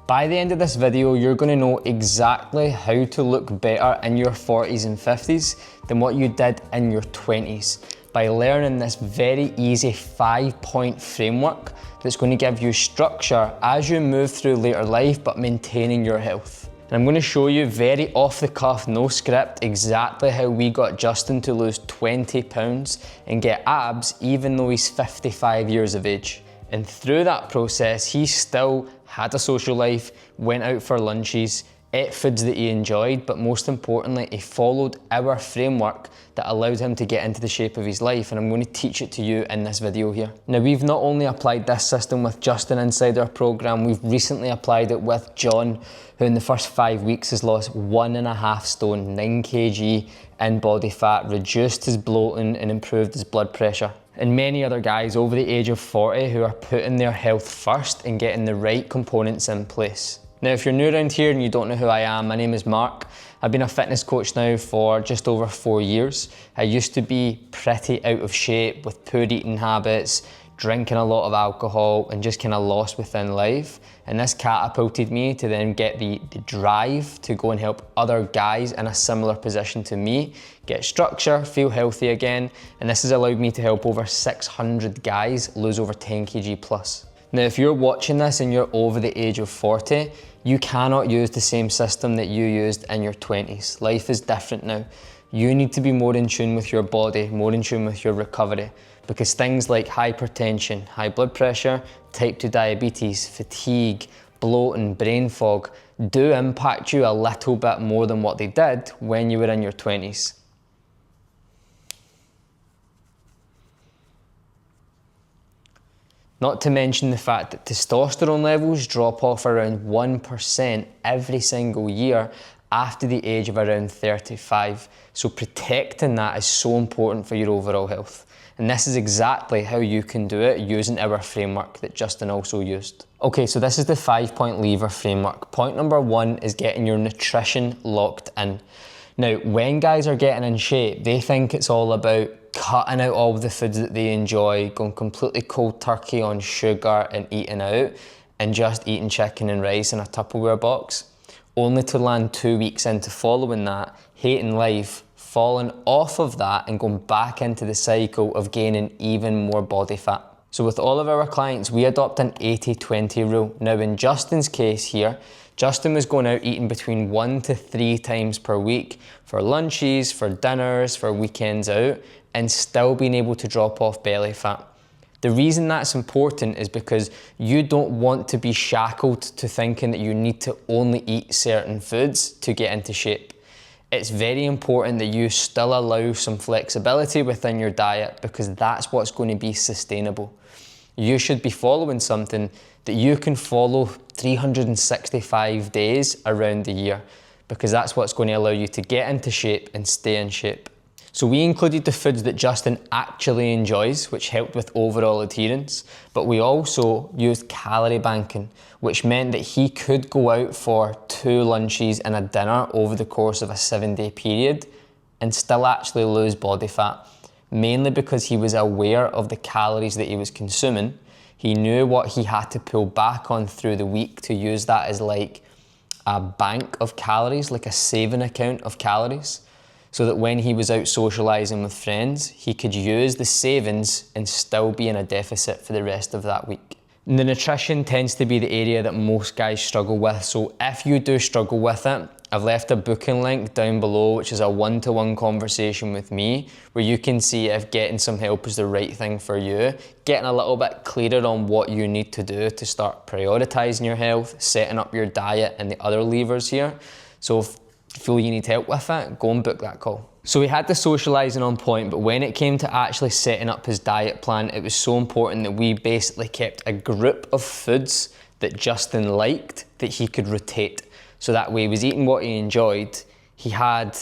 By the end of this video, you're going to know exactly how to look better in your 40s and 50s than what you did in your 20s by learning this very easy 5-point framework that's going to give you structure as you move through later life but maintaining your health. And I'm going to show you very off the cuff, no script, exactly how we got Justin to lose 20 pounds and get abs even though he's 55 years of age. And through that process, he still had a social life, went out for lunches, ate foods that he enjoyed, but most importantly, he followed our framework that allowed him to get into the shape of his life, and I'm going to teach it to you in this video here. Now, we've not only applied this system with Justin inside our program, we've recently applied it with John, who in the first 5 weeks has lost 1.5 stone, 9 kg in body fat, reduced his bloating and improved his blood pressure. And many other guys over the age of 40 who are putting their health first and getting the right components in place. Now, if you're new around here and you don't know who I am, my name is Mark. I've been a fitness coach now for just over 4 years. I used to be pretty out of shape with poor eating habits, drinking a lot of alcohol and just kind of lost within life. And this catapulted me to then get the drive to go and help other guys in a similar position to me get structure, feel healthy again. And this has allowed me to help over 600 guys lose over 10 kg plus. Now, if you're watching this and you're over the age of 40, you cannot use the same system that you used in your 20s. Life is different now. You need to be more in tune with your body, more in tune with your recovery, because things like hypertension, high blood pressure, type 2 diabetes, fatigue, bloating, brain fog do impact you a little bit more than what they did when you were in your 20s. Not to mention the fact that testosterone levels drop off around 1% every single year after the age of around 35. So protecting that is so important for your overall health. And this is exactly how you can do it using our framework that Justin also used. Okay, so this is the 5-point lever framework. Point number 1 is getting your nutrition locked in. Now, when guys are getting in shape, they think it's all about cutting out all the foods that they enjoy, going completely cold turkey on sugar and eating out, and just eating chicken and rice in a Tupperware box, only to land 2 weeks into following that, hating life, falling off of that and going back into the cycle of gaining even more body fat. So with all of our clients, we adopt an 80-20 rule. Now in Justin's case here, Justin was going out eating between 1 to 3 times per week for lunches, for dinners, for weekends out, and still being able to drop off belly fat. The reason that's important is because you don't want to be shackled to thinking that you need to only eat certain foods to get into shape. It's very important that you still allow some flexibility within your diet because that's what's going to be sustainable. You should be following something that you can follow 365 days around the year because that's what's going to allow you to get into shape and stay in shape. So we included the foods that Justin actually enjoys, which helped with overall adherence, but we also used calorie banking, which meant that he could go out for 2 lunches and a dinner over the course of a 7-day period and still actually lose body fat, mainly because he was aware of the calories that he was consuming. He knew what he had to pull back on through the week to use that as like a bank of calories, like a saving account of calories, so that when he was out socializing with friends, he could use the savings and still be in a deficit for the rest of that week. And the nutrition tends to be the area that most guys struggle with. So if you do struggle with it, I've left a booking link down below, which is a one-to-one conversation with me, where you can see if getting some help is the right thing for you, getting a little bit clearer on what you need to do to start prioritizing your health, setting up your diet and the other levers here. So if you feel you need help with it, go and book that call. So we had the socializing on point, but when it came to actually setting up his diet plan, it was so important that we basically kept a group of foods that Justin liked that he could rotate. So that way he was eating what he enjoyed, he had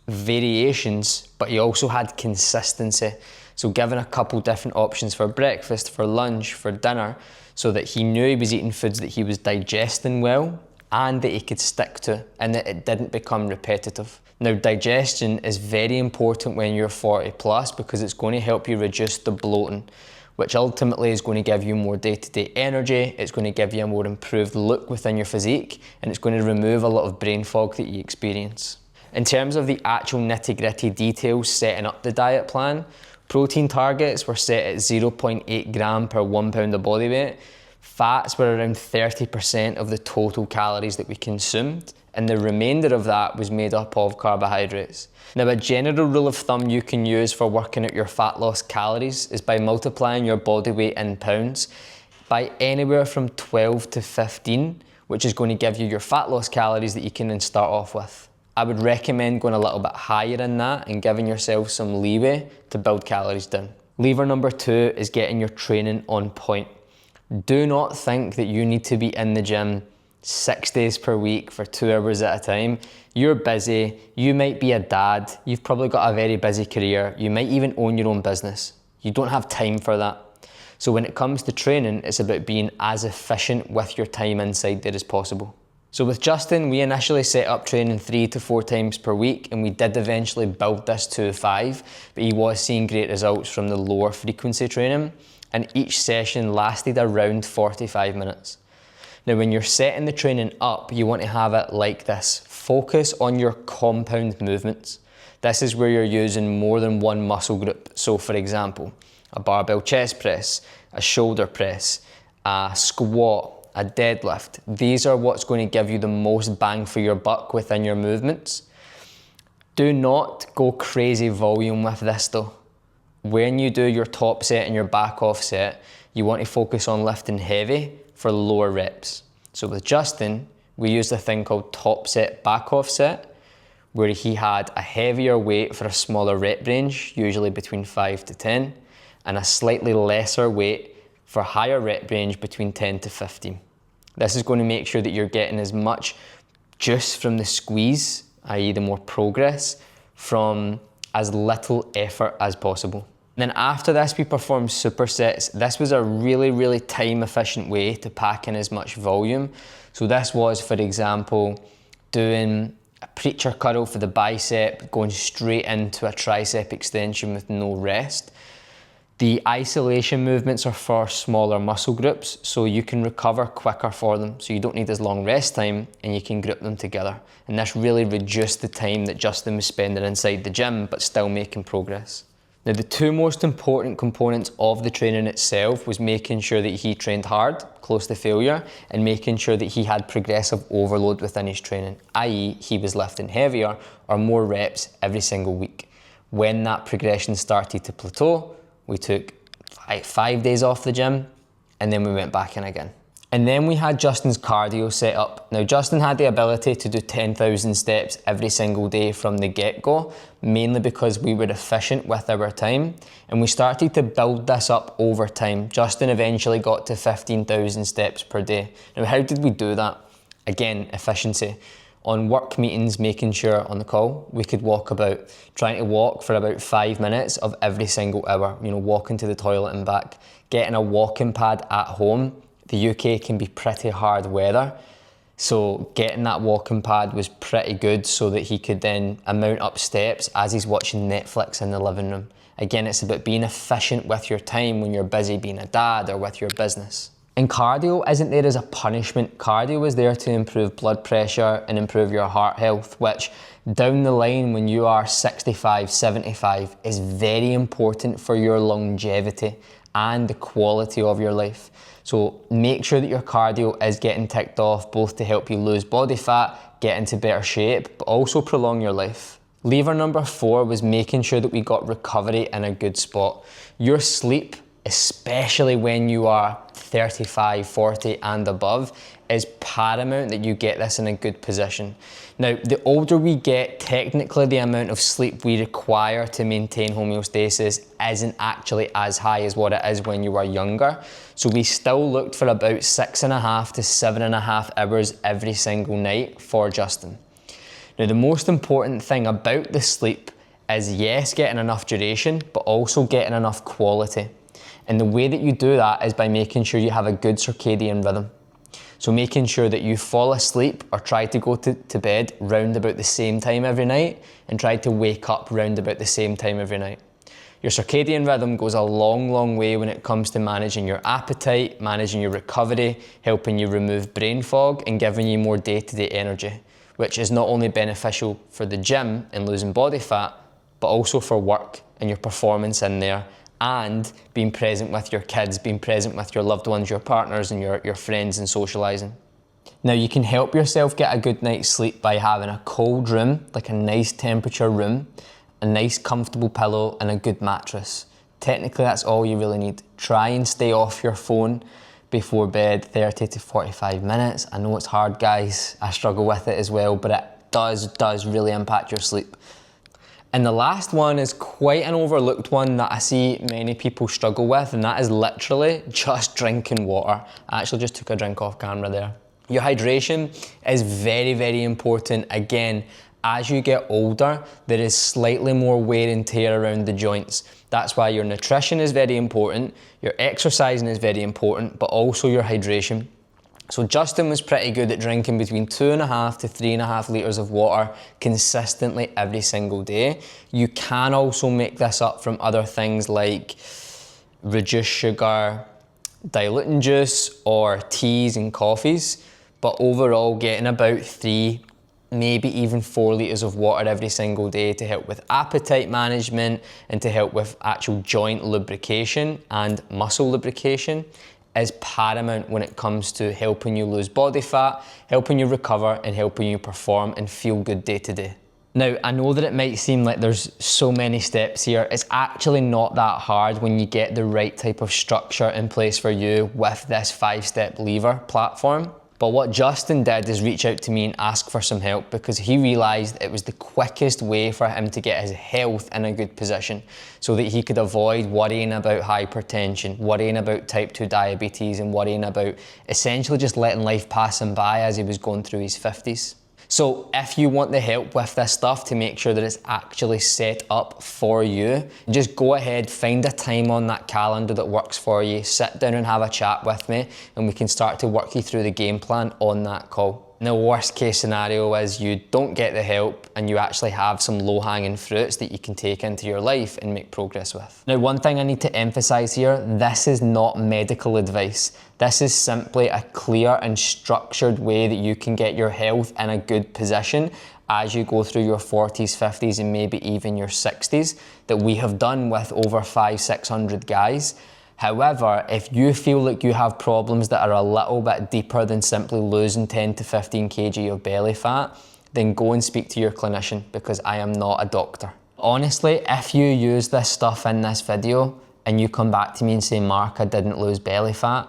variations, but he also had consistency. So given a couple different options for breakfast, for lunch, for dinner, so that he knew he was eating foods that he was digesting well and that he could stick to and that it didn't become repetitive. Now, digestion is very important when you're 40 plus because it's going to help you reduce the bloating, which ultimately is going to give you more day-to-day energy, it's going to give you a more improved look within your physique, and it's going to remove a lot of brain fog that you experience. In terms of the actual nitty-gritty details setting up the diet plan, protein targets were set at 0.8 gram per 1 pound of body weight. Fats were around 30% of the total calories that we consumed, and the remainder of that was made up of carbohydrates. Now, a general rule of thumb you can use for working out your fat loss calories is by multiplying your body weight in pounds by anywhere from 12 to 15, which is going to give you your fat loss calories that you can then start off with. I would recommend going a little bit higher than that and giving yourself some leeway to build calories down. Lever number 2 is getting your training on point. Do not think that you need to be in the gym 6 days per week for 2 hours at a time. You're busy, you might be a dad, you've probably got a very busy career, you might even own your own business. You don't have time for that. So when it comes to training, it's about being as efficient with your time inside there as possible. So with Justin, we initially set up training 3 to 4 times per week, and we did eventually build this to 5, but he was seeing great results from the lower frequency training, and each session lasted around 45 minutes. Now, when you're setting the training up, you want to have it like this. Focus on your compound movements. This is where you're using more than one muscle group. So for example, a barbell chest press, a shoulder press, a squat, a deadlift. These are what's going to give you the most bang for your buck within your movements. Do not go crazy volume with this though. When you do your top set and your back off set, you want to focus on lifting heavy for lower reps. So with Justin, we used a thing called top set, back off set, where he had a heavier weight for a smaller rep range, usually between 5 to 10, and a slightly lesser weight for higher rep range between 10 to 15. This is going to make sure that you're getting as much juice from the squeeze, i.e. the more progress, from as little effort as possible. Then after this, we performed supersets. This was a really time efficient way to pack in as much volume. So this was, for example, doing a preacher curl for the bicep, going straight into a tricep extension with no rest. The isolation movements are for smaller muscle groups, so you can recover quicker for them. So you don't need as long rest time, and you can group them together. And this really reduced the time that Justin was spending inside the gym, but still making progress. Now, the 2 most important components of the training itself was making sure that he trained hard, close to failure, and making sure that he had progressive overload within his training, i.e. he was lifting heavier or more reps every single week. When that progression started to plateau, we took 5 days off the gym, and then we went back in again. And then we had Justin's cardio set up. Now, Justin had the ability to do 10,000 steps every single day from the get-go, mainly because we were efficient with our time, and we started to build this up over time. Justin eventually got to 15,000 steps per day. Now, how did we do that? Again, efficiency. On work meetings, making sure on the call, we could trying to walk for about 5 minutes of every single hour, walking to the toilet and back. Getting a walking pad at home. The UK can be pretty hard weather, so getting that walking pad was pretty good so that he could then mount up steps as he's watching Netflix in the living room. Again, it's about being efficient with your time when you're busy being a dad or with your business. And cardio isn't there as a punishment. Cardio is there to improve blood pressure and improve your heart health, which down the line when you are 65, 75 is very important for your longevity and the quality of your life. So make sure that your cardio is getting ticked off, both to help you lose body fat, get into better shape, but also prolong your life. Lever number 4 was making sure that we got recovery in a good spot. Your sleep, especially when you are 35, 40 and above, is paramount that you get this in a good position. Now, the older we get, technically the amount of sleep we require to maintain homeostasis isn't actually as high as what it is when you are younger. So we still looked for about 6.5 to 7.5 hours every single night for Justin. Now, the most important thing about the sleep is, yes, getting enough duration, but also getting enough quality. And the way that you do that is by making sure you have a good circadian rhythm. So making sure that you fall asleep or try to go to bed round about the same time every night and try to wake up round about the same time every night. Your circadian rhythm goes a long, long way when it comes to managing your appetite, managing your recovery, helping you remove brain fog and giving you more day-to-day energy, which is not only beneficial for the gym and losing body fat, but also for work and your performance in there, and being present with your kids, being present with your loved ones, your partners and your friends, and socialising. Now, you can help yourself get a good night's sleep by having a cold room, like a nice temperature room, a nice comfortable pillow and a good mattress. Technically, that's all you really need. Try and stay off your phone before bed 30 to 45 minutes. I know it's hard, guys. I struggle with it as well, but it does really impact your sleep. And the last one is quite an overlooked one that I see many people struggle with, and that is literally just drinking water. I actually just took a drink off camera there. Your hydration is very, very important. Again, as you get older, there is slightly more wear and tear around the joints. That's why your nutrition is very important, your exercising is very important, but also your hydration. So Justin was pretty good at drinking between 2.5 to 3.5 litres of water consistently every single day. You can also make this up from other things like reduced sugar, diluting juice, or teas and coffees. But overall, getting about 3, maybe even 4 litres of water every single day to help with appetite management and to help with actual joint lubrication and muscle lubrication is paramount when it comes to helping you lose body fat, helping you recover, and helping you perform and feel good day to day. Now, I know that it might seem like there's so many steps here. It's actually not that hard when you get the right type of structure in place for you with this 5-step lever platform. But what Justin did is reach out to me and ask for some help because he realised it was the quickest way for him to get his health in a good position so that he could avoid worrying about hypertension, worrying about type 2 diabetes, and worrying about essentially just letting life pass him by as he was going through his 50s. So if you want the help with this stuff to make sure that it's actually set up for you, just go ahead, find a time on that calendar that works for you, sit down and have a chat with me, and we can start to work you through the game plan on that call. Now, worst case scenario is you don't get the help and you actually have some low-hanging fruits that you can take into your life and make progress with. Now, one thing I need to emphasize here, this is not medical advice. This is simply a clear and structured way that you can get your health in a good position as you go through your 40s, 50s, and maybe even your 60s that we have done with over 500-600 guys. However, if you feel like you have problems that are a little bit deeper than simply losing 10 to 15 kg of belly fat, then go and speak to your clinician because I am not a doctor. Honestly, if you use this stuff in this video and you come back to me and say, Mark, I didn't lose belly fat,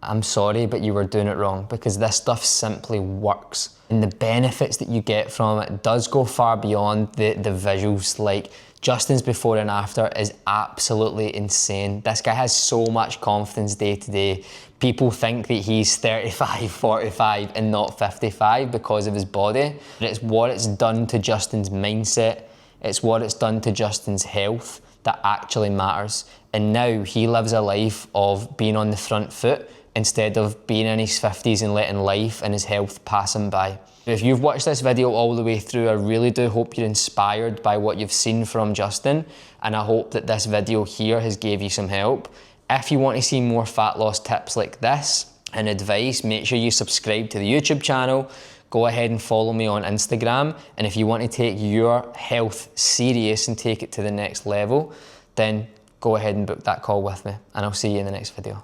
I'm sorry, but you were doing it wrong because this stuff simply works. And the benefits that you get from it does go far beyond the visuals. Like Justin's before and after is absolutely insane. This guy has so much confidence day to day. People think that he's 35, 45 and not 55 because of his body. But it's what it's done to Justin's mindset. It's what it's done to Justin's health that actually matters. And now he lives a life of being on the front foot instead of being in his 50s and letting life and his health pass him by. If you've watched this video all the way through, I really do hope you're inspired by what you've seen from Justin, and I hope that this video here has gave you some help. If you want to see more fat loss tips like this and advice, make sure you subscribe to the YouTube channel. Go ahead and follow me on Instagram, and if you want to take your health serious and take it to the next level, then go ahead and book that call with me, and I'll see you in the next video.